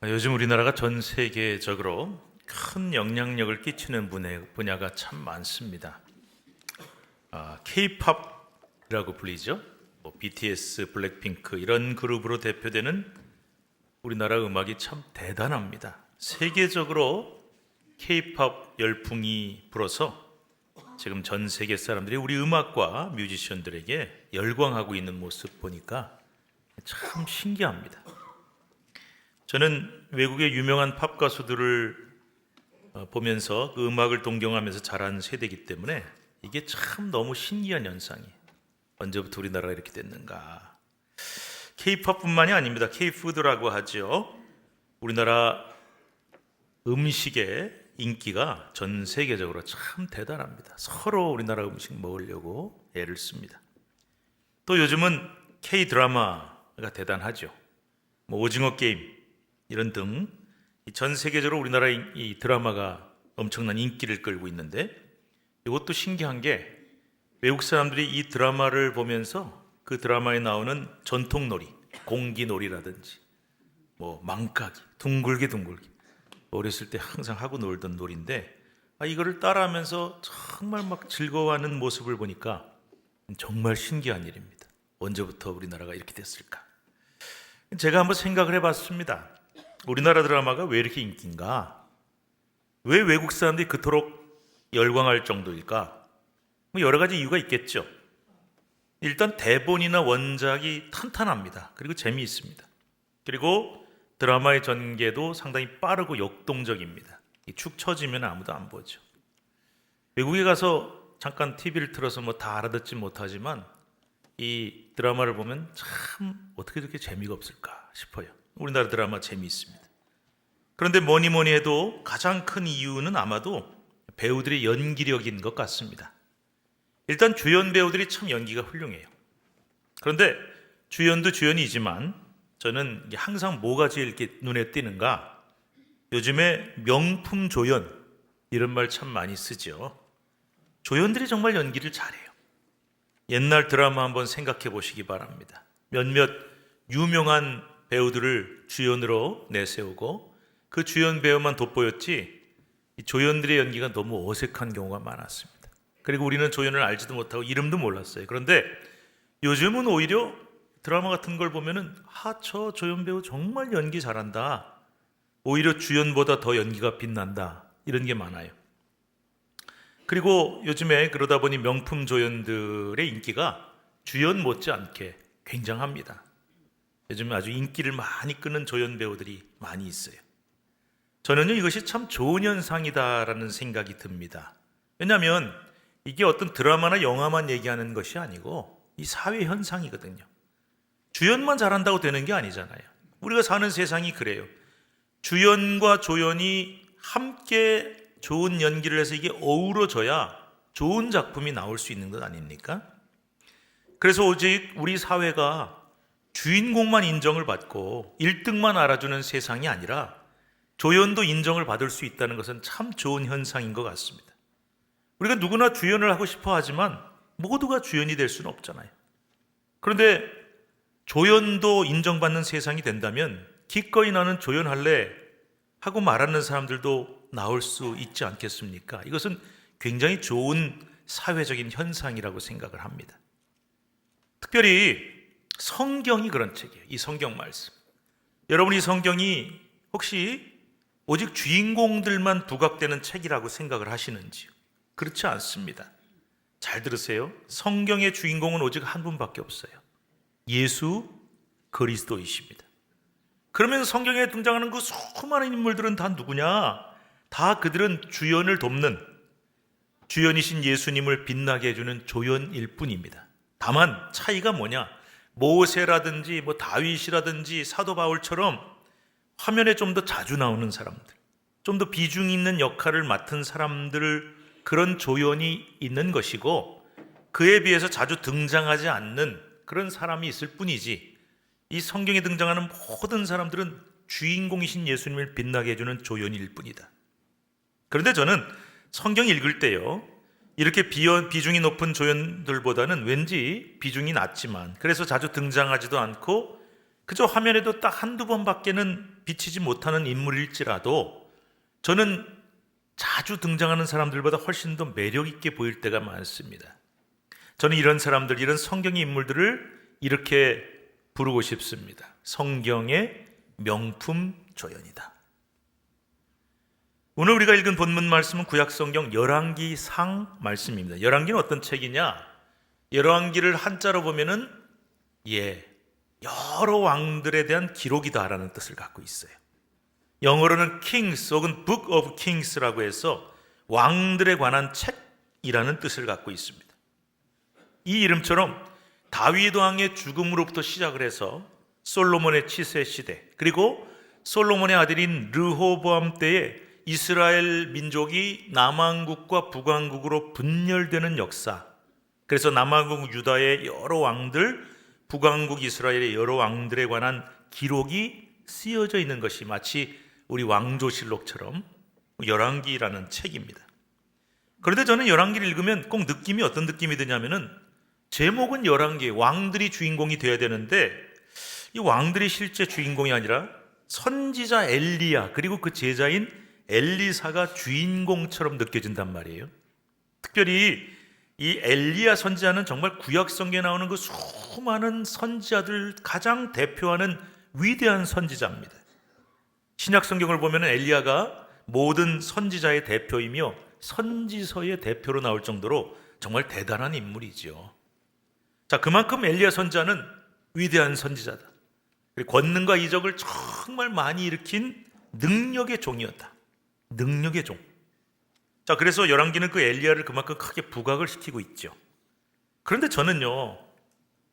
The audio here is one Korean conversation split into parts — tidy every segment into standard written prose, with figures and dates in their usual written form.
요즘 우리나라가 전 세계적으로 큰 영향력을 끼치는 분야가 참 많습니다. K-팝이라고 불리죠. BTS, 블랙핑크 이런 그룹으로 대표되는 우리나라 음악이 참 대단합니다. 세계적으로 K-팝 열풍이 불어서 지금 전 세계 사람들이 우리 음악과 뮤지션들에게 열광하고 있는 모습 보니까 참 신기합니다. 저는 외국의 유명한 팝 가수들을 보면서 그 음악을 동경하면서 자란 세대이기 때문에 이게 참 너무 신기한 현상이에요. 언제부터 우리나라가 이렇게 됐는가. K-팝뿐만이 아닙니다. K-푸드라고 하죠. 우리나라 음식의 인기가 전 세계적으로 참 대단합니다. 서로 우리나라 음식 먹으려고 애를 씁니다. 또 요즘은 K-드라마가 대단하죠. 오징어 게임 이런 등 전 세계적으로 우리나라 이 드라마가 엄청난 인기를 끌고 있는데, 이것도 신기한 게 외국 사람들이 이 드라마를 보면서 그 드라마에 나오는 전통놀이, 공기놀이라든지 망까기, 둥글게 어렸을 때 항상 하고 놀던 놀이인데 이거를 따라하면서 정말 막 즐거워하는 모습을 보니까 정말 신기한 일입니다. 언제부터 우리나라가 이렇게 됐을까? 제가 한번 생각을 해봤습니다. 우리나라 드라마가 왜 이렇게 인기인가? 왜 외국 사람들이 그토록 열광할 정도일까? 여러 가지 이유가 있겠죠. 일단 대본이나 원작이 탄탄합니다. 그리고 재미있습니다. 그리고 드라마의 전개도 상당히 빠르고 역동적입니다. 축 처지면 아무도 안 보죠. 외국에 가서 잠깐 TV를 틀어서 다 알아듣지 못하지만 이 드라마를 보면 참 어떻게 그렇게 재미가 없을까 싶어요. 우리나라 드라마 재미있습니다. 그런데 뭐니 해도 가장 큰 이유는 아마도 배우들의 연기력인 것 같습니다. 일단 주연 배우들이 참 연기가 훌륭해요. 그런데 주연도 주연이지만 저는 항상 뭐가 제일 이렇게 눈에 띄는가? 요즘에 명품 조연 이런 말 참 많이 쓰죠. 조연들이 정말 연기를 잘해요. 옛날 드라마 한번 생각해 보시기 바랍니다. 몇몇 유명한 배우들을 주연으로 내세우고 그 주연 배우만 돋보였지 이 조연들의 연기가 너무 어색한 경우가 많았습니다. 그리고 우리는 조연을 알지도 못하고 이름도 몰랐어요. 그런데 요즘은 오히려 드라마 같은 걸 보면은 저 조연 배우 정말 연기 잘한다. 오히려 주연보다 더 연기가 빛난다. 이런 게 많아요. 그리고 요즘에 그러다 보니 명품 조연들의 인기가 주연 못지않게 굉장합니다. 요즘 아주 인기를 많이 끄는 조연 배우들이 많이 있어요. 저는요, 이것이 참 좋은 현상이다라는 생각이 듭니다. 왜냐하면 이게 어떤 드라마나 영화만 얘기하는 것이 아니고 이 사회 현상이거든요. 주연만 잘한다고 되는 게 아니잖아요. 우리가 사는 세상이 그래요. 주연과 조연이 함께 좋은 연기를 해서 이게 어우러져야 좋은 작품이 나올 수 있는 것 아닙니까? 그래서 오직 우리 사회가 주인공만 인정을 받고 1등만 알아주는 세상이 아니라 조연도 인정을 받을 수 있다는 것은 참 좋은 현상인 것 같습니다. 우리가 누구나 주연을 하고 싶어 하지만 모두가 주연이 될 수는 없잖아요. 그런데 조연도 인정받는 세상이 된다면 기꺼이 나는 조연할래 하고 말하는 사람들도 나올 수 있지 않겠습니까? 이것은 굉장히 좋은 사회적인 현상이라고 생각을 합니다. 특별히 성경이 그런 책이에요. 이 성경 말씀. 여러분, 이 성경이 혹시 오직 주인공들만 부각되는 책이라고 생각을 하시는지요? 그렇지 않습니다. 잘 들으세요. 성경의 주인공은 오직 한 분밖에 없어요. 예수 그리스도이십니다. 그러면 성경에 등장하는 그 수많은 인물들은 다 누구냐? 다 그들은 주연을 돕는, 주연이신 예수님을 빛나게 해주는 조연일 뿐입니다. 다만 차이가 뭐냐? 모세라든지 다윗이라든지 사도 바울처럼 화면에 좀 더 자주 나오는 사람들, 좀 더 비중 있는 역할을 맡은 사람들, 그런 조연이 있는 것이고 그에 비해서 자주 등장하지 않는 그런 사람이 있을 뿐이지, 이 성경에 등장하는 모든 사람들은 주인공이신 예수님을 빛나게 해주는 조연일 뿐이다. 그런데 저는 성경 읽을 때요, 이렇게 비중이 높은 조연들보다는 왠지 비중이 낮지만 그래서 자주 등장하지도 않고 그저 화면에도 딱 한두 번밖에는 비치지 못하는 인물일지라도 저는 자주 등장하는 사람들보다 훨씬 더 매력 있게 보일 때가 많습니다. 저는 이런 사람들, 이런 성경의 인물들을 이렇게 부르고 싶습니다. 성경의 명품 조연이다. 오늘 우리가 읽은 본문 말씀은 구약성경 열왕기상 말씀입니다. 열왕기는 어떤 책이냐? 열왕기를 한자로 보면은 여러 왕들에 대한 기록이다라는 뜻을 갖고 있어요. 영어로는 Kings 혹은 Book of Kings라고 해서 왕들에 관한 책이라는 뜻을 갖고 있습니다. 이 이름처럼 다윗 왕의 죽음으로부터 시작을 해서 솔로몬의 치세 시대, 그리고 솔로몬의 아들인 르호보암 때에 이스라엘 민족이 남왕국과 북왕국으로 분열되는 역사, 그래서 남왕국 유다의 여러 왕들, 북왕국 이스라엘의 여러 왕들에 관한 기록이 쓰여져 있는 것이 마치 우리 왕조실록처럼 열왕기라는 책입니다. 그런데 저는 열왕기를 읽으면 꼭 느낌이 어떤 느낌이 드냐면은, 제목은 열왕기, 왕들이 주인공이 되어야 되는데 이 왕들이 실제 주인공이 아니라 선지자 엘리야 그리고 그 제자인 엘리사가 주인공처럼 느껴진단 말이에요. 특별히 이 엘리야 선지자는 정말 구약 성경에 나오는 그 수많은 선지자들 가장 대표하는 위대한 선지자입니다. 신약 성경을 보면 엘리야가 모든 선지자의 대표이며 선지서의 대표로 나올 정도로 정말 대단한 인물이죠. 자, 그만큼 엘리야 선지자는 위대한 선지자다. 그리고 권능과 이적을 정말 많이 일으킨 능력의 종이었다. 능력의 종. 자, 그래서 열왕기는 그 엘리야를 그만큼 크게 부각을 시키고 있죠. 그런데 저는요,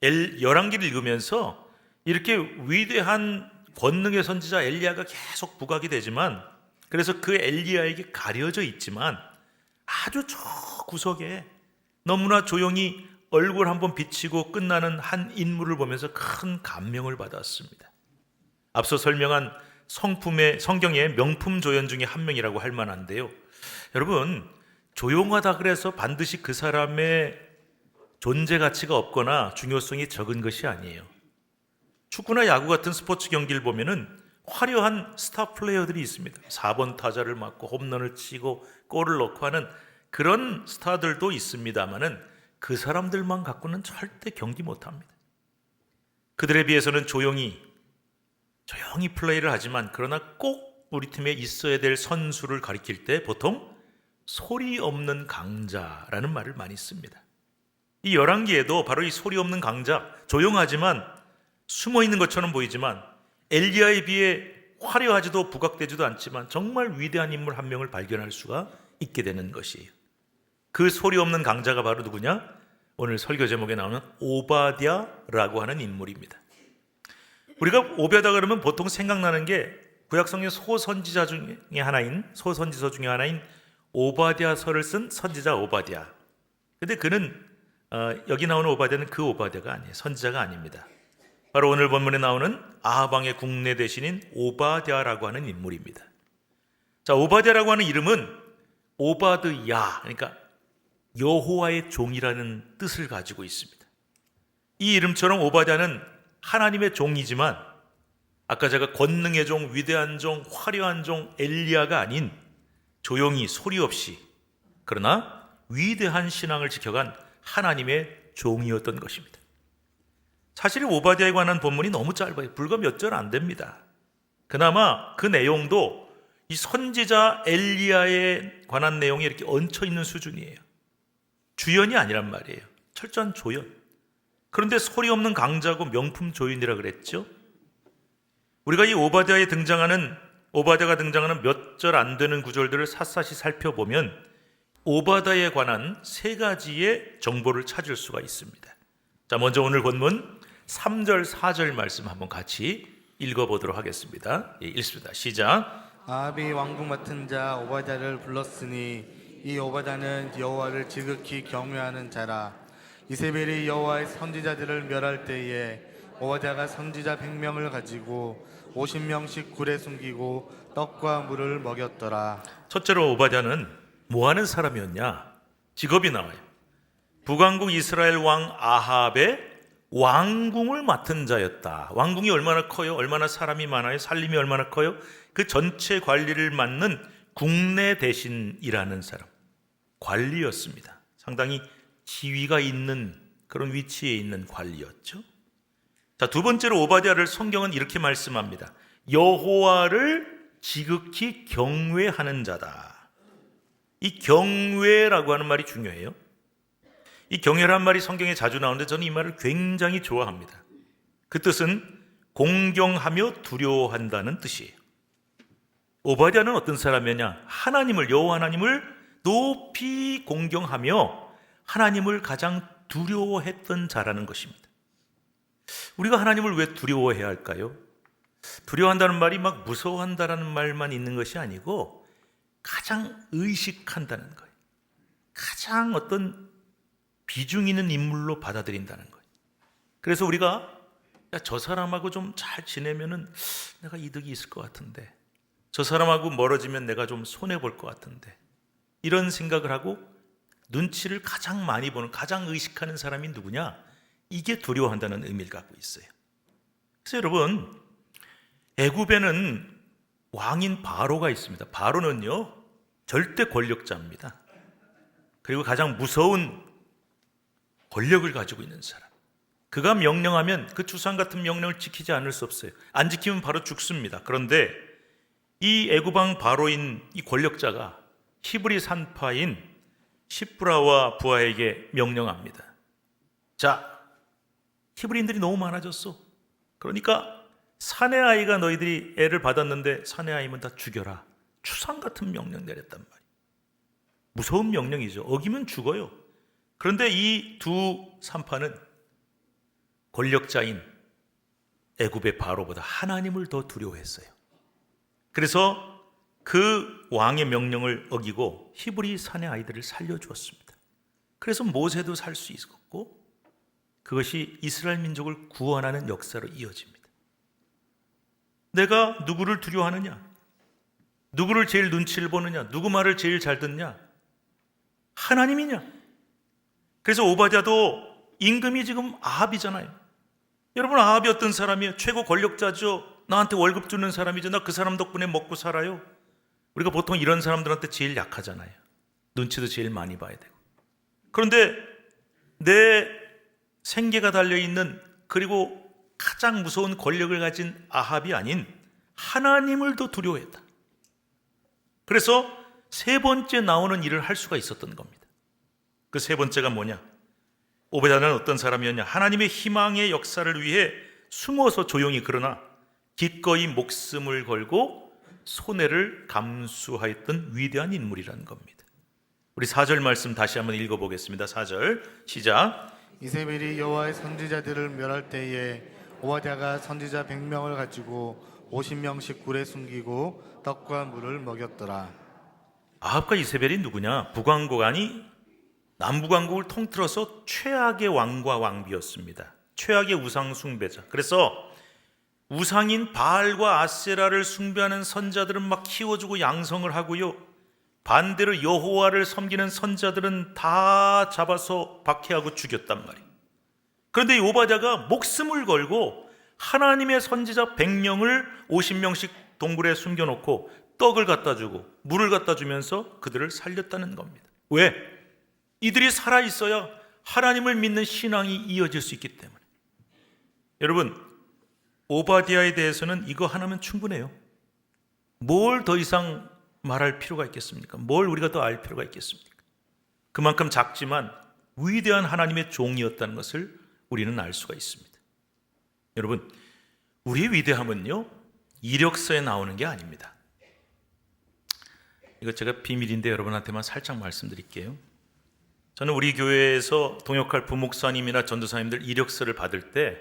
열왕기를 읽으면서 이렇게 위대한 권능의 선지자 엘리야가 계속 부각이 되지만, 그래서 그 엘리야에게 가려져 있지만 아주 저 구석에 너무나 조용히 얼굴 한번 비치고 끝나는 한 인물을 보면서 큰 감명을 받았습니다. 앞서 설명한 성경의 명품 조연 중에 한 명이라고 할 만한데요. 여러분, 조용하다 그래서 반드시 그 사람의 존재 가치가 없거나 중요성이 적은 것이 아니에요. 축구나 야구 같은 스포츠 경기를 보면은 화려한 스타 플레이어들이 있습니다. 4번 타자를 맡고 홈런을 치고 골을 넣고 하는 그런 스타들도 있습니다만은 그 사람들만 갖고는 절대 경기 못합니다. 그들에 비해서는 조용히 플레이를 하지만, 그러나 꼭 우리 팀에 있어야 될 선수를 가리킬 때 보통 소리 없는 강자라는 말을 많이 씁니다. 이 열왕기에도 바로 이 소리 없는 강자, 조용하지만 숨어 있는 것처럼 보이지만 엘리야에 비해 화려하지도 부각되지도 않지만 정말 위대한 인물 한 명을 발견할 수가 있게 되는 것이에요. 그 소리 없는 강자가 바로 누구냐? 오늘 설교 제목에 나오는 오바댜라고 하는 인물입니다. 우리가 오바댜 그러면 보통 생각나는 게 구약성경 소선지서 중에 하나인 오바댜서를 쓴 선지자 오바댜. 근데 그는 여기 나오는 오바댜는 그 오바댜가 아니에요. 선지자가 아닙니다. 바로 오늘 본문에 나오는 아합 왕의 국내 대신인 오바댜라고 하는 인물입니다. 자, 오바댜라고 하는 이름은 오바드야, 그러니까 여호와의 종이라는 뜻을 가지고 있습니다. 이 이름처럼 오바댜는 하나님의 종이지만 아까 제가 권능의 종, 위대한 종, 화려한 종 엘리야가 아닌 조용히 소리 없이 그러나 위대한 신앙을 지켜간 하나님의 종이었던 것입니다. 사실 오바댜에 관한 본문이 너무 짧아요. 불과 몇 절 안 됩니다. 그나마 그 내용도 이 선지자 엘리야에 관한 내용이 이렇게 얹혀 있는 수준이에요. 주연이 아니란 말이에요. 철저한 조연. 그런데 소리 없는 강자고 명품 조연이라 그랬죠. 우리가 이 오바댜가 등장하는 몇 절 안 되는 구절들을 샅샅이 살펴보면 오바댜에 관한 세 가지의 정보를 찾을 수가 있습니다. 자, 먼저 오늘 본문 3절, 4절 말씀 한번 같이 읽어보도록 하겠습니다. 읽습니다. 시작. 아합이 왕궁 맡은 자 오바댜를 불렀으니 이 오바댜는 여호와를 지극히 경외하는 자라. 이세벨이 여호와의 선지자들을 멸할 때에 오바댜가 선지자 100명을 가지고 50명씩 굴에 숨기고 떡과 물을 먹였더라. 첫째로 오바댜는 뭐하는 사람이었냐? 직업이 나와요. 북왕국 이스라엘 왕 아합의 왕궁을 맡은 자였다. 왕궁이 얼마나 커요? 얼마나 사람이 많아요? 살림이 얼마나 커요? 그 전체 관리를 맡는 국내 대신이라는 사람, 관리였습니다. 상당히 지위가 있는 그런 위치에 있는 관리였죠. 자, 두 번째로 오바댜를 성경은 이렇게 말씀합니다. 여호와를 지극히 경외하는 자다. 이 경외라고 하는 말이 중요해요. 이 경외라는 말이 성경에 자주 나오는데 저는 이 말을 굉장히 좋아합니다. 그 뜻은 공경하며 두려워한다는 뜻이에요. 오바댜는 어떤 사람이냐? 하나님을, 여호와 하나님을 높이 공경하며 하나님을 가장 두려워했던 자라는 것입니다. 우리가 하나님을 왜 두려워해야 할까요? 두려워한다는 말이 막 무서워한다라는 말만 있는 것이 아니고 가장 의식한다는 거예요. 가장 어떤 비중 있는 인물로 받아들인다는 거예요. 그래서 우리가 저 사람하고 좀 잘 지내면은 내가 이득이 있을 것 같은데, 저 사람하고 멀어지면 내가 좀 손해볼 것 같은데, 이런 생각을 하고 눈치를 가장 많이 보는, 가장 의식하는 사람이 누구냐? 이게 두려워한다는 의미를 갖고 있어요. 그래서 여러분, 애굽에는 왕인 바로가 있습니다. 바로는요, 절대 권력자입니다. 그리고 가장 무서운 권력을 가지고 있는 사람. 그가 명령하면 그 주상 같은 명령을 지키지 않을 수 없어요. 안 지키면 바로 죽습니다. 그런데 이 애굽왕 바로인 이 권력자가 히브리 산파인 시프라와 부하에게 명령합니다. 자, 히브리인들이 너무 많아졌어. 그러니까 사내 아이가 너희들이 애를 받았는데 사내 아이면 다 죽여라. 추상 같은 명령 내렸단 말이에요. 무서운 명령이죠. 어기면 죽어요. 그런데 이 두 산파는 권력자인 애굽의 바로보다 하나님을 더 두려워했어요. 그래서 그 왕의 명령을 어기고 히브리 사내 아이들을 살려주었습니다. 그래서 모세도 살 수 있었고 그것이 이스라엘 민족을 구원하는 역사로 이어집니다. 내가 누구를 두려워하느냐? 누구를 제일 눈치를 보느냐? 누구 말을 제일 잘 듣냐? 하나님이냐? 그래서 오바댜도 임금이 지금 아합이잖아요. 여러분, 아합이 어떤 사람이에요? 최고 권력자죠. 나한테 월급 주는 사람이죠. 나 그 사람 덕분에 먹고 살아요. 우리가 보통 이런 사람들한테 제일 약하잖아요. 눈치도 제일 많이 봐야 되고. 그런데 내 생계가 달려있는, 그리고 가장 무서운 권력을 가진 아합이 아닌 하나님을 더 두려워했다. 그래서 세 번째 나오는 일을 할 수가 있었던 겁니다. 그 세 번째가 뭐냐? 오베다는 어떤 사람이었냐? 하나님의 희망의 역사를 위해 숨어서 조용히, 그러나 기꺼이 목숨을 걸고 손해를 감수하였던 위대한 인물이라는 겁니다. 우리 4절 말씀 다시 한번 읽어보겠습니다. 4절 시작. 이세벨이 여호와의 선지자들을 멸할 때에 오바댜가 선지자 100명을 가지고 50명씩 굴에 숨기고 떡과 물을 먹였더라. 아합과 이세벨이 누구냐? 북왕국, 아니 남북왕국을 통틀어서 최악의 왕과 왕비였습니다. 최악의 우상 숭배자. 그래서 우상인 바알과 아세라를 숭배하는 선자들은 막 키워주고 양성을 하고요, 반대로 여호와를 섬기는 선자들은 다 잡아서 박해하고 죽였단 말이에요. 그런데 이 오바댜가 목숨을 걸고 하나님의 선지자 100명을 50명씩 동굴에 숨겨놓고 떡을 갖다 주고 물을 갖다 주면서 그들을 살렸다는 겁니다. 왜? 이들이 살아있어야 하나님을 믿는 신앙이 이어질 수 있기 때문에. 여러분, 오바댜에 대해서는 이거 하나면 충분해요. 뭘 더 이상 말할 필요가 있겠습니까? 뭘 우리가 더 알 필요가 있겠습니까? 그만큼 작지만 위대한 하나님의 종이었다는 것을 우리는 알 수가 있습니다. 여러분, 우리의 위대함은요, 이력서에 나오는 게 아닙니다. 이거 제가 비밀인데 여러분한테만 살짝 말씀드릴게요. 저는 우리 교회에서 동역할 부목사님이나 전도사님들 이력서를 받을 때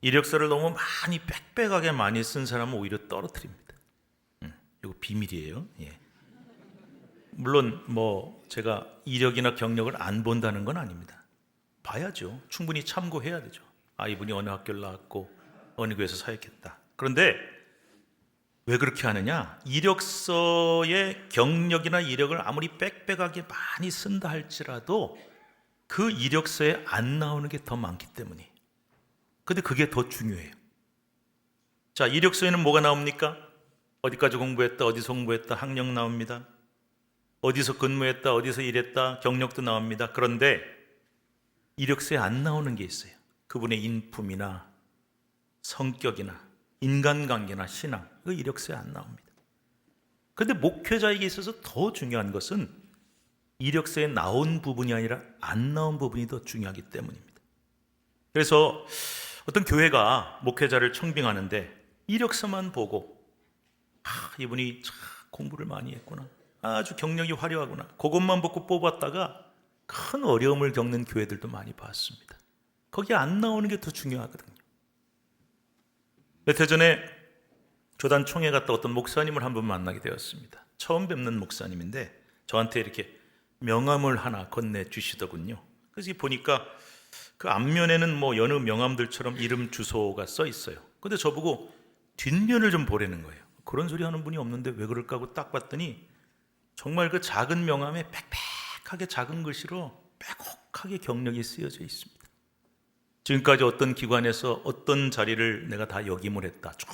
이력서를 너무 많이 빽빽하게 많이 쓴 사람은 오히려 떨어뜨립니다. 이거 비밀이에요. 예. 물론 뭐 제가 이력이나 경력을 안 본다는 건 아닙니다. 봐야죠. 충분히 참고해야 되죠. 아, 이분이 어느 학교를 나왔고 어느 교회에서 사역했다. 그런데 왜 그렇게 하느냐? 이력서의 경력이나 이력을 아무리 빽빽하게 많이 쓴다 할지라도 그 이력서에 안 나오는 게 더 많기 때문에 근데 그게 더 중요해요. 자, 이력서에는 뭐가 나옵니까? 어디까지 공부했다, 어디서 공부했다, 학력 나옵니다. 어디서 근무했다, 어디서 일했다, 경력도 나옵니다. 그런데 이력서에 안 나오는 게 있어요. 그분의 인품이나 성격이나 인간관계나 신앙, 그 이력서에 안 나옵니다. 그런데 목회자에게 있어서 더 중요한 것은 이력서에 나온 부분이 아니라 안 나온 부분이 더 중요하기 때문입니다. 그래서 어떤 교회가 목회자를 청빙하는데 이력서만 보고 이분이 참 공부를 많이 했구나, 아주 경력이 화려하구나, 그것만 보고 뽑았다가 큰 어려움을 겪는 교회들도 많이 봤습니다. 거기에 안 나오는 게 더 중요하거든요. 몇 해 전에 교단 총회 갔다 어떤 목사님을 한 분 만나게 되었습니다. 처음 뵙는 목사님인데 저한테 이렇게 명함을 하나 건네주시더군요. 그래서 보니까 그 앞면에는 뭐 여느 명함들처럼 이름 주소가 써 있어요. 근데 저보고 뒷면을 좀 보라는 거예요. 그런 소리 하는 분이 없는데 왜 그럴까 하고 딱 봤더니 정말 그 작은 명함에 빽빽하게 작은 글씨로 빼곡하게 경력이 쓰여져 있습니다. 지금까지 어떤 기관에서 어떤 자리를 내가 다 역임을 했다 쭉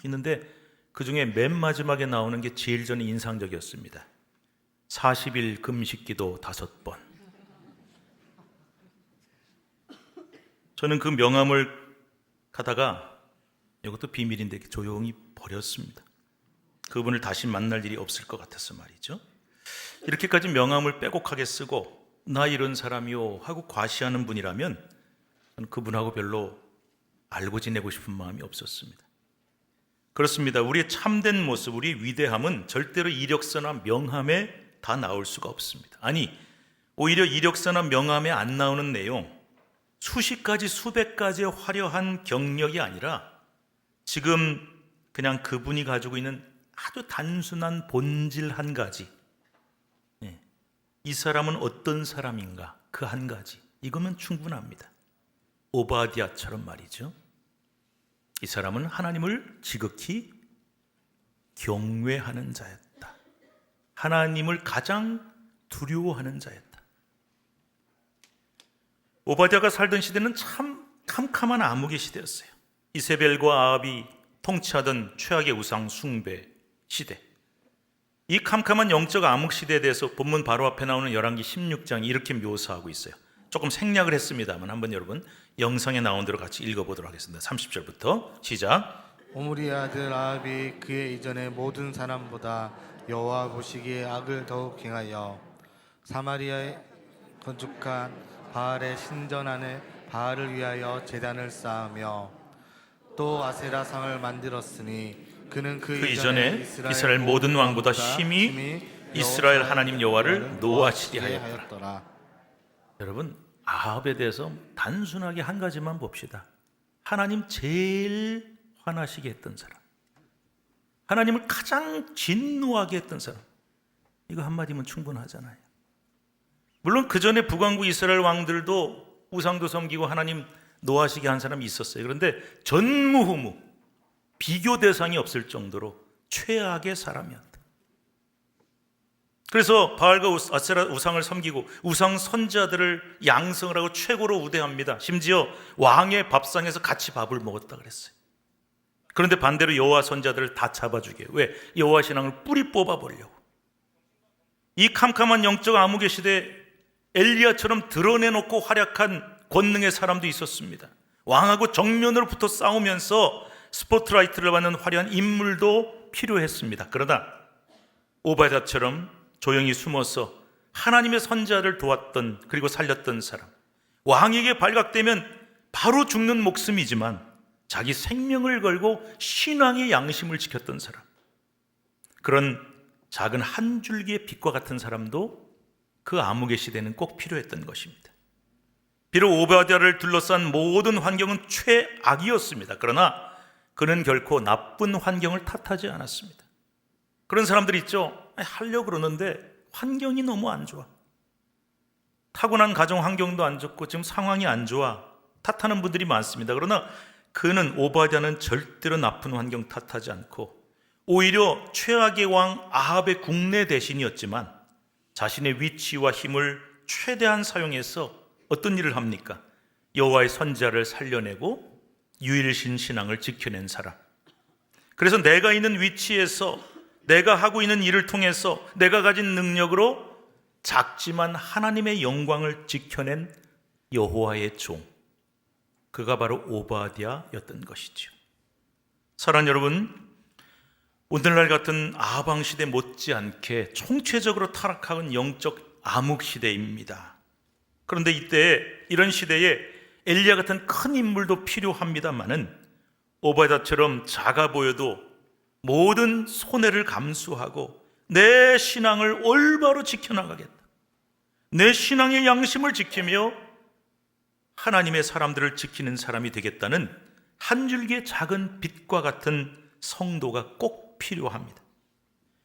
있는데 그 중에 맨 마지막에 나오는 게 제일 저는 인상적이었습니다. 40일 금식기도 5번. 저는 그 명함을 가다가 이것도 비밀인데 조용히 버렸습니다. 그분을 다시 만날 일이 없을 것 같아서 말이죠. 이렇게까지 명함을 빼곡하게 쓰고 나 이런 사람이요 하고 과시하는 분이라면 저는 그분하고 별로 알고 지내고 싶은 마음이 없었습니다. 그렇습니다. 우리의 참된 모습, 우리의 위대함은 절대로 이력서나 명함에 다 나올 수가 없습니다. 아니, 오히려 이력서나 명함에 안 나오는 내용, 수십 가지, 수백 가지의 화려한 경력이 아니라 지금 그냥 그분이 가지고 있는 아주 단순한 본질 한 가지, 이 사람은 어떤 사람인가, 그 한 가지, 이거면 충분합니다. 오바댜처럼 말이죠. 이 사람은 하나님을 지극히 경외하는 자였다. 하나님을 가장 두려워하는 자였다. 오바댜가 살던 시대는 참 캄캄한 암흑의 시대였어요. 이세벨과 아합이 통치하던 최악의 우상 숭배 시대. 이 캄캄한 영적 암흑 시대에 대해서 본문 바로 앞에 나오는 열왕기 16장이 이렇게 묘사하고 있어요. 조금 생략을 했습니다만 한번 여러분 영상에 나온 대로 같이 읽어보도록 하겠습니다. 30절부터 시작. 오므리의 아들 아합이 그의 이전의 모든 사람보다 여호와 보시기에 악을 더욱 행하여 사마리아에 건축한 바알의 신전 안에 바알을 위하여 제단을 쌓으며 또 아세라상을 만들었으니 그는 그 이전에 이스라엘 모든 왕보다 심히 이스라엘 하나님 여호와를 노하시게 하였더라. 여러분, 아합에 대해서 단순하게 한 가지만 봅시다. 하나님 제일 화나시게 했던 사람, 하나님을 가장 진노하게 했던 사람, 이거 한마디면 충분하잖아요. 물론 그 전에 북왕국 이스라엘 왕들도 우상도 섬기고 하나님 노하시게 한 사람이 있었어요. 그런데 전무후무 비교 대상이 없을 정도로 최악의 사람이었다. 그래서 바알과 아세라 우상을 섬기고 우상 선지자들을 양성을 하고 최고로 우대합니다. 심지어 왕의 밥상에서 같이 밥을 먹었다 그랬어요. 그런데 반대로 여호와 선지자들을 다 잡아주게. 왜? 여호와 신앙을 뿌리 뽑아보려고. 이 캄캄한 영적 암흑의 시대에 엘리야처럼 드러내놓고 활약한 권능의 사람도 있었습니다. 왕하고 정면으로 붙어 싸우면서 스포트라이트를 받는 화려한 인물도 필요했습니다. 그러나 오바댜처럼 조용히 숨어서 하나님의 선지자를 도왔던, 그리고 살렸던 사람, 왕에게 발각되면 바로 죽는 목숨이지만 자기 생명을 걸고 신앙의 양심을 지켰던 사람, 그런 작은 한 줄기의 빛과 같은 사람도 그 암흑의 시대는 꼭 필요했던 것입니다. 비록 오바댜를 둘러싼 모든 환경은 최악이었습니다. 그러나 그는 결코 나쁜 환경을 탓하지 않았습니다. 그런 사람들이 있죠. 하려고 그러는데 환경이 너무 안 좋아. 타고난 가정 환경도 안 좋고 지금 상황이 안 좋아. 탓하는 분들이 많습니다. 그러나 그는, 오바댜는 절대로 나쁜 환경 탓하지 않고 오히려 최악의 왕 아합의 국내 대신이었지만 자신의 위치와 힘을 최대한 사용해서 어떤 일을 합니까? 여호와의 선지자를 살려내고 유일신 신앙을 지켜낸 사람. 그래서 내가 있는 위치에서, 내가 하고 있는 일을 통해서, 내가 가진 능력으로 작지만 하나님의 영광을 지켜낸 여호와의 종, 그가 바로 오바댜였던 것이죠. 사랑하는 여러분, 오늘날 같은 아방 시대 못지않게 총체적으로 타락한 영적 암흑 시대입니다. 그런데 이때, 이런 시대에 엘리야 같은 큰 인물도 필요합니다마는 오바댜처럼 작아 보여도 모든 손해를 감수하고 내 신앙을 올바로 지켜나가겠다, 내 신앙의 양심을 지키며 하나님의 사람들을 지키는 사람이 되겠다는 한 줄기의 작은 빛과 같은 성도가 꼭 필요합니다.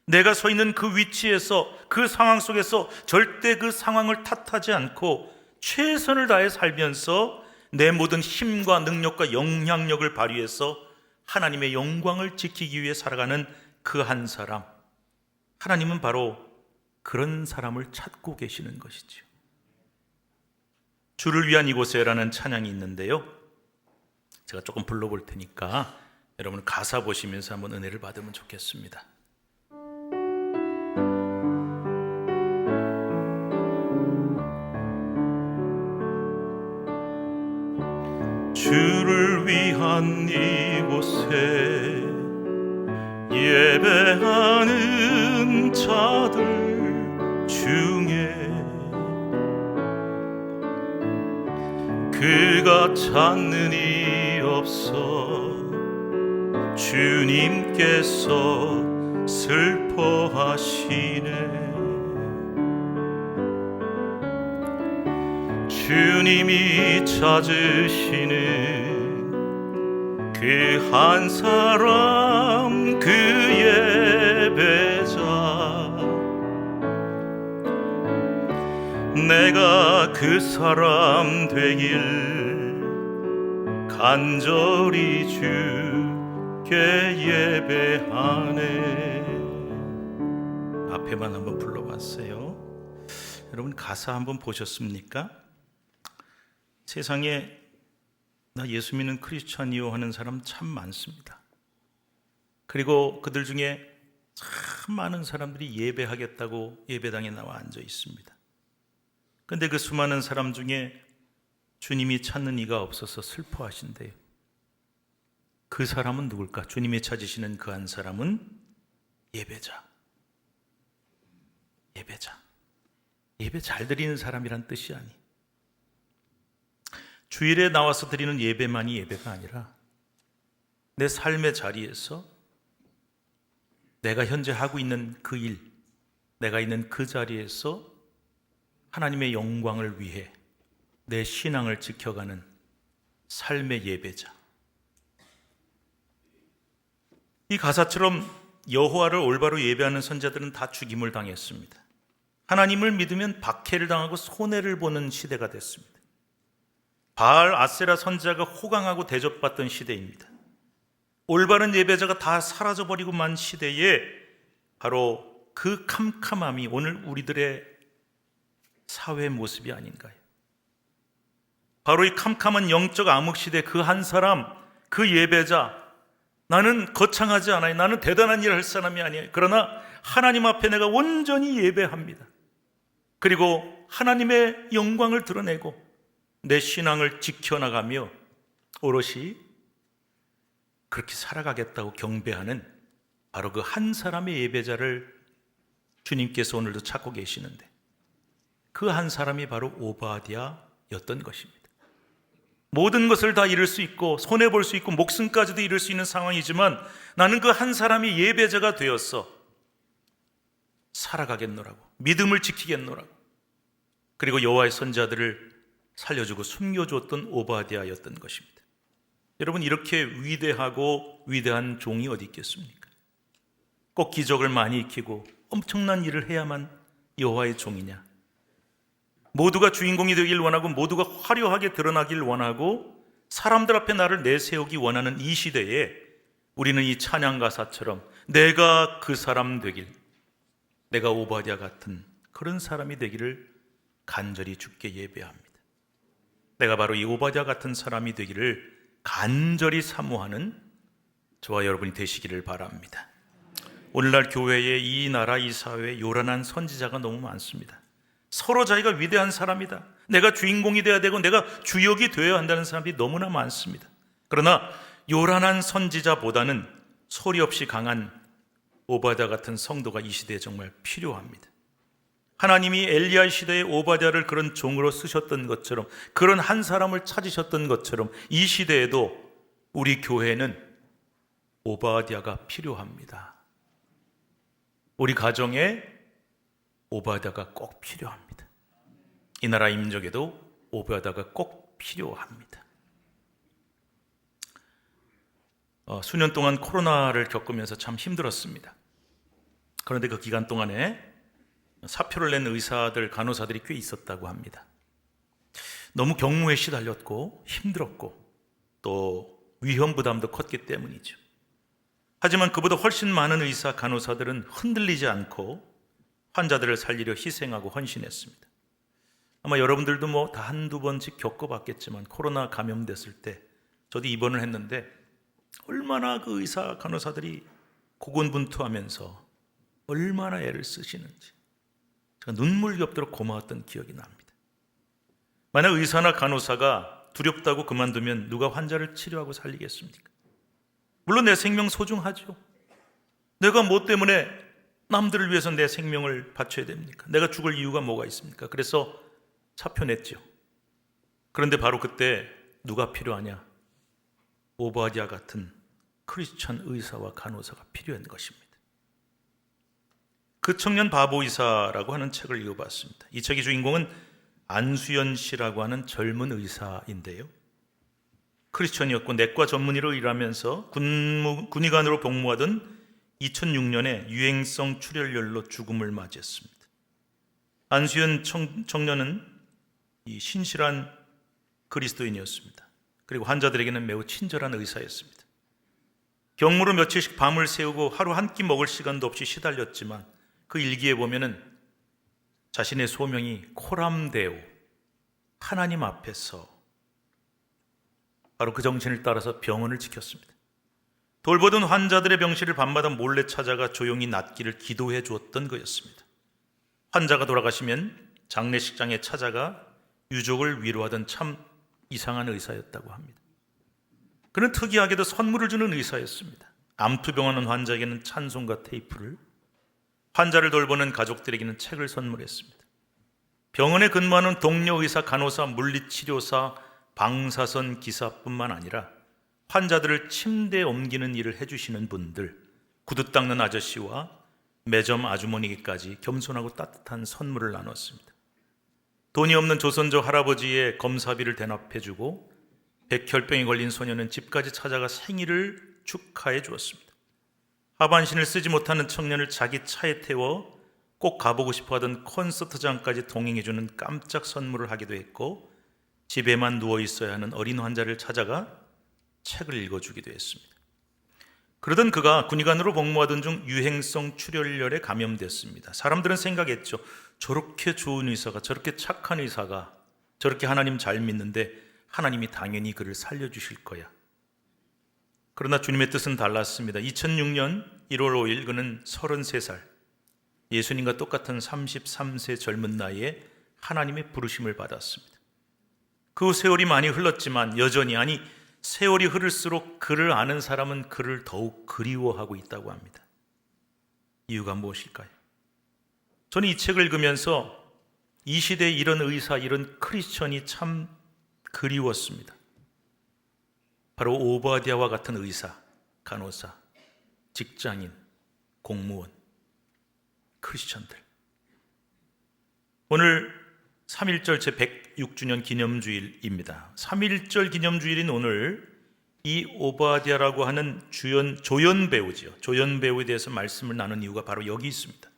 내가 서 있는 그 위치에서, 그 상황 속에서 절대 그 상황을 탓하지 않고 최선을 다해 살면서 내 모든 힘과 능력과 영향력을 발휘해서 하나님의 영광을 지키기 위해 살아가는 그 한 사람, 하나님은 바로 그런 사람을 찾고 계시는 것이죠. 주를 위한 이곳에라는 찬양이 있는데요, 제가 조금 불러볼 테니까 여러분 가사 보시면서 한번 은혜를 받으면 좋겠습니다. 주를 위한 이곳에 예배하는 자들 중에 그가 찾는 이 없어 주님께서 슬퍼하시네. 주님이 찾으시는 그 한 사람, 그 예배자, 내가 그 사람 되길 간절히 주께 예배하네. 앞에만 한번 불러봤어요. 여러분 가사 한번 보셨습니까? 세상에 나 예수 믿는 크리스찬이요 하는 사람 참 많습니다. 그리고 그들 중에 참 많은 사람들이 예배하겠다고 예배당에 나와 앉아 있습니다. 그런데 그 수많은 사람 중에 주님이 찾는 이가 없어서 슬퍼하신대요. 그 사람은 누굴까? 주님이 찾으시는 그 한 사람은 예배자. 예배자. 예배 잘 드리는 사람이란 뜻이 아니. 주일에 나와서 드리는 예배만이 예배가 아니라 내 삶의 자리에서 내가 현재 하고 있는 그 일, 내가 있는 그 자리에서 하나님의 영광을 위해 내 신앙을 지켜가는 삶의 예배자. 이 가사처럼 여호와를 올바로 예배하는 선자들은 다 죽임을 당했습니다. 하나님을 믿으면 박해를 당하고 손해를 보는 시대가 됐습니다. 바알 아세라 선지자가 호강하고 대접받던 시대입니다. 올바른 예배자가 다 사라져버리고 만 시대에 바로 그 캄캄함이 오늘 우리들의 사회 모습이 아닌가요? 바로 이 캄캄한 영적 암흑 시대 그 한 사람, 그 예배자, 나는 거창하지 않아요. 나는 대단한 일을 할 사람이 아니에요. 그러나 하나님 앞에 내가 온전히 예배합니다. 그리고 하나님의 영광을 드러내고 내 신앙을 지켜나가며 오롯이 그렇게 살아가겠다고 경배하는 바로 그 한 사람의 예배자를 주님께서 오늘도 찾고 계시는데, 그 한 사람이 바로 오바댜였던 것입니다. 모든 것을 다 잃을 수 있고 손해볼 수 있고 목숨까지도 잃을 수 있는 상황이지만 나는 그 한 사람이 예배자가 되어서 살아가겠노라고, 믿음을 지키겠노라고, 그리고 여호와의 선자들을 살려주고 숨겨줬던 오바댜였던 것입니다. 여러분, 이렇게 위대하고 위대한 종이 어디 있겠습니까? 꼭 기적을 많이 익히고 엄청난 일을 해야만 여호와의 종이냐? 모두가 주인공이 되길 원하고 모두가 화려하게 드러나길 원하고 사람들 앞에 나를 내세우기 원하는 이 시대에 우리는 이 찬양 가사처럼 내가 그 사람 되길, 내가 오바댜 같은 그런 사람이 되기를 간절히 주께 예배합니다. 내가 바로 이 오바댜 같은 사람이 되기를 간절히 사모하는 저와 여러분이 되시기를 바랍니다. 오늘날 교회에 이 나라 이 사회에 요란한 선지자가 너무 많습니다. 서로 자기가 위대한 사람이다, 내가 주인공이 되어야 되고 내가 주역이 되어야 한다는 사람들이 너무나 많습니다. 그러나 요란한 선지자보다는 소리 없이 강한 오바댜 같은 성도가 이 시대에 정말 필요합니다. 하나님이 엘리야 시대에 오바댜를 그런 종으로 쓰셨던 것처럼, 그런 한 사람을 찾으셨던 것처럼 이 시대에도 우리 교회는 오바댜가 필요합니다. 우리 가정에 오바댜가 꼭 필요합니다. 이 나라 민족에도 오바댜가 꼭 필요합니다. 수년 동안 코로나를 겪으면서 참 힘들었습니다. 그런데 그 기간 동안에 사표를 낸 의사들, 간호사들이 꽤 있었다고 합니다. 너무 경무에 시달렸고 힘들었고 또 위험 부담도 컸기 때문이죠. 하지만 그보다 훨씬 많은 의사, 간호사들은 흔들리지 않고 환자들을 살리려 희생하고 헌신했습니다. 아마 여러분들도 다 한두 번씩 겪어봤겠지만 코로나 감염됐을 때 저도 입원을 했는데 얼마나 그 의사, 간호사들이 고군분투하면서 얼마나 애를 쓰시는지 제가 눈물겹도록 고마웠던 기억이 납니다. 만약 의사나 간호사가 두렵다고 그만두면 누가 환자를 치료하고 살리겠습니까? 물론 내 생명 소중하죠. 내가 뭐 때문에 남들을 위해서 내 생명을 바쳐야 됩니까? 내가 죽을 이유가 뭐가 있습니까? 그래서 사표 냈죠. 그런데 바로 그때 누가 필요하냐? 오바댜 같은 크리스천 의사와 간호사가 필요한 것입니다. 그 청년 바보 의사라고 하는 책을 읽어봤습니다. 이 책의 주인공은 안수연 씨라고 하는 젊은 의사인데요, 크리스천이었고 내과 전문의로 일하면서 군의관으로 복무하던 2006년에 유행성 출혈열로 죽음을 맞이했습니다. 안수연 청년은 이 신실한 그리스도인이었습니다. 그리고 환자들에게는 매우 친절한 의사였습니다. 경무로 며칠씩 밤을 새우고 하루 한 끼 먹을 시간도 없이 시달렸지만 그 일기에 보면은 자신의 소명이 코람데오, 하나님 앞에서 바로 그 정신을 따라서 병원을 지켰습니다. 돌보던 환자들의 병실을 밤마다 몰래 찾아가 조용히 낫기를 기도해 주었던 거였습니다. 환자가 돌아가시면 장례식장에 찾아가 유족을 위로하던 참 이상한 의사였다고 합니다. 그는 특이하게도 선물을 주는 의사였습니다. 암투병하는 환자에게는 찬송가 테이프를, 환자를 돌보는 가족들에게는 책을 선물했습니다. 병원에 근무하는 동료 의사, 간호사, 물리치료사, 방사선 기사뿐만 아니라 환자들을 침대에 옮기는 일을 해주시는 분들, 구두 닦는 아저씨와 매점 아주머니에게까지 겸손하고 따뜻한 선물을 나눴습니다. 돈이 없는 조선족 할아버지의 검사비를 대납해주고 백혈병에 걸린 소녀는 집까지 찾아가 생일을 축하해 주었습니다. 하반신을 쓰지 못하는 청년을 자기 차에 태워 꼭 가보고 싶어하던 콘서트장까지 동행해주는 깜짝 선물을 하기도 했고, 집에만 누워 있어야 하는 어린 환자를 찾아가 책을 읽어주기도 했습니다. 그러던 그가 군의관으로 복무하던 중 유행성 출혈열에 감염됐습니다. 사람들은 생각했죠. 저렇게 좋은 의사가, 저렇게 착한 의사가, 저렇게 하나님 잘 믿는데 하나님이 당연히 그를 살려주실 거야. 그러나 주님의 뜻은 달랐습니다. 2006년 1월 5일 그는 33살, 예수님과 똑같은 33세 젊은 나이에 하나님의 부르심을 받았습니다. 그 세월이 많이 흘렀지만 여전히, 아니 세월이 흐를수록 그를 아는 사람은 그를 더욱 그리워하고 있다고 합니다. 이유가 무엇일까요? 저는 이 책을 읽으면서 이 시대에 이런 의사, 이런 크리스천이 참 그리웠습니다. 바로 오바댜와 같은 의사, 간호사, 직장인, 공무원, 크리스천들. 오늘 3.1절 제106주년 기념주일입니다. 3.1절 기념주일인 오늘 이 오바댜라고 하는 조연 배우죠. 조연 배우에 대해서 말씀을 나눈 이유가 바로 여기 있습니다.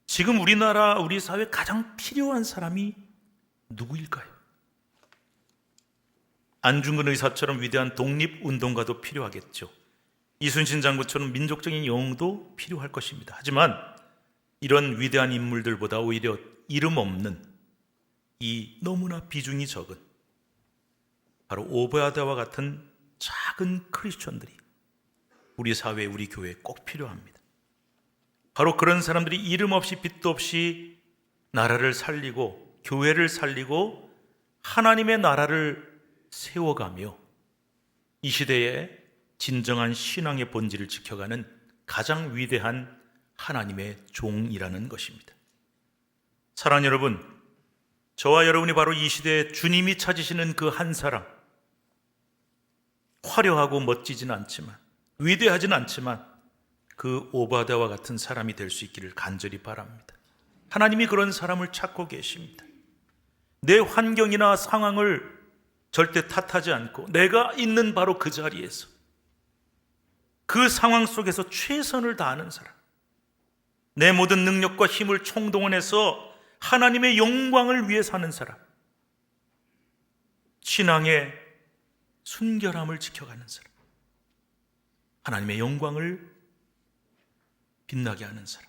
지금 우리나라, 우리 사회에 가장 필요한 사람이 누구일까요? 안중근 의사처럼 위대한 독립운동가도 필요하겠죠. 이순신 장군처럼 민족적인 영웅도 필요할 것입니다. 하지만 이런 위대한 인물들보다 오히려 이름 없는 이 너무나 비중이 적은 바로 오바댜와 같은 작은 크리스천들이 우리 사회, 우리 교회에 꼭 필요합니다. 바로 그런 사람들이 이름 없이 빚도 없이 나라를 살리고 교회를 살리고 하나님의 나라를 세워가며 이 시대에 진정한 신앙의 본질을 지켜가는 가장 위대한 하나님의 종이라는 것입니다. 사랑하는 여러분, 저와 여러분이 바로 이 시대에 주님이 찾으시는 그 한 사람, 화려하고 멋지진 않지만, 위대하진 않지만 그 오바댜와 같은 사람이 될 수 있기를 간절히 바랍니다. 하나님이 그런 사람을 찾고 계십니다. 내 환경이나 상황을 절대 탓하지 않고 내가 있는 바로 그 자리에서 그 상황 속에서 최선을 다하는 사람, 내 모든 능력과 힘을 총동원해서 하나님의 영광을 위해 사는 사람, 신앙의 순결함을 지켜가는 사람, 하나님의 영광을 빛나게 하는 사람.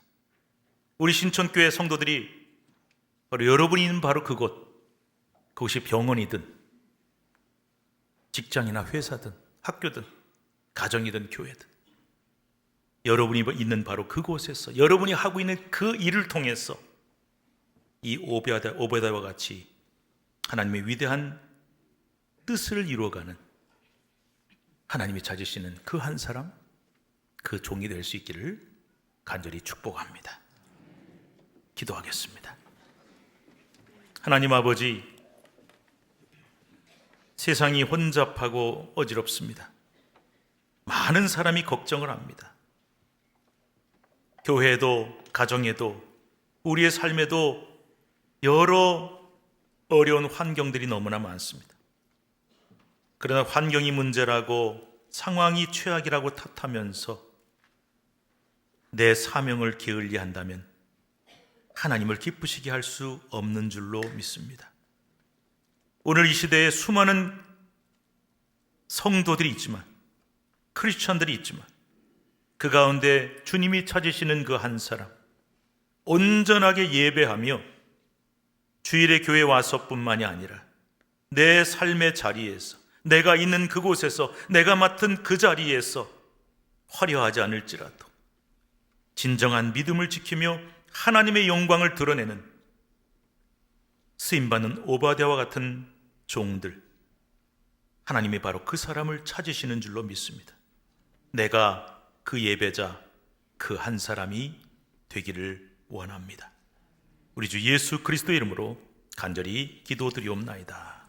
우리 신천교회 성도들이 바로 여러분이 있는 바로 그곳이 병원이든 직장이나 회사든 학교든 가정이든 교회든 여러분이 있는 바로 그곳에서 여러분이 하고 있는 그 일을 통해서 이 오베다와 같이 하나님의 위대한 뜻을 이루어가는 하나님이 찾으시는 그 한 사람, 그 종이 될 수 있기를 간절히 축복합니다. 기도하겠습니다. 하나님 아버지, 세상이 혼잡하고 어지럽습니다. 많은 사람이 걱정을 합니다. 교회에도 가정에도 우리의 삶에도 여러 어려운 환경들이 너무나 많습니다. 그러나 환경이 문제라고 상황이 최악이라고 탓하면서 내 사명을 게을리한다면 하나님을 기쁘시게 할 수 없는 줄로 믿습니다. 오늘 이 시대에 수많은 성도들이 있지만, 크리스천들이 있지만 그 가운데 주님이 찾으시는 그 한 사람, 온전하게 예배하며 주일에 교회에 와서뿐만이 아니라 내 삶의 자리에서, 내가 있는 그곳에서, 내가 맡은 그 자리에서 화려하지 않을지라도 진정한 믿음을 지키며 하나님의 영광을 드러내는 쓰임받는 오바댜와 같은 종들, 하나님이 바로 그 사람을 찾으시는 줄로 믿습니다. 내가 그 예배자, 그 한 사람이 되기를 원합니다. 우리 주 예수 그리스도의 이름으로 간절히 기도드리옵나이다.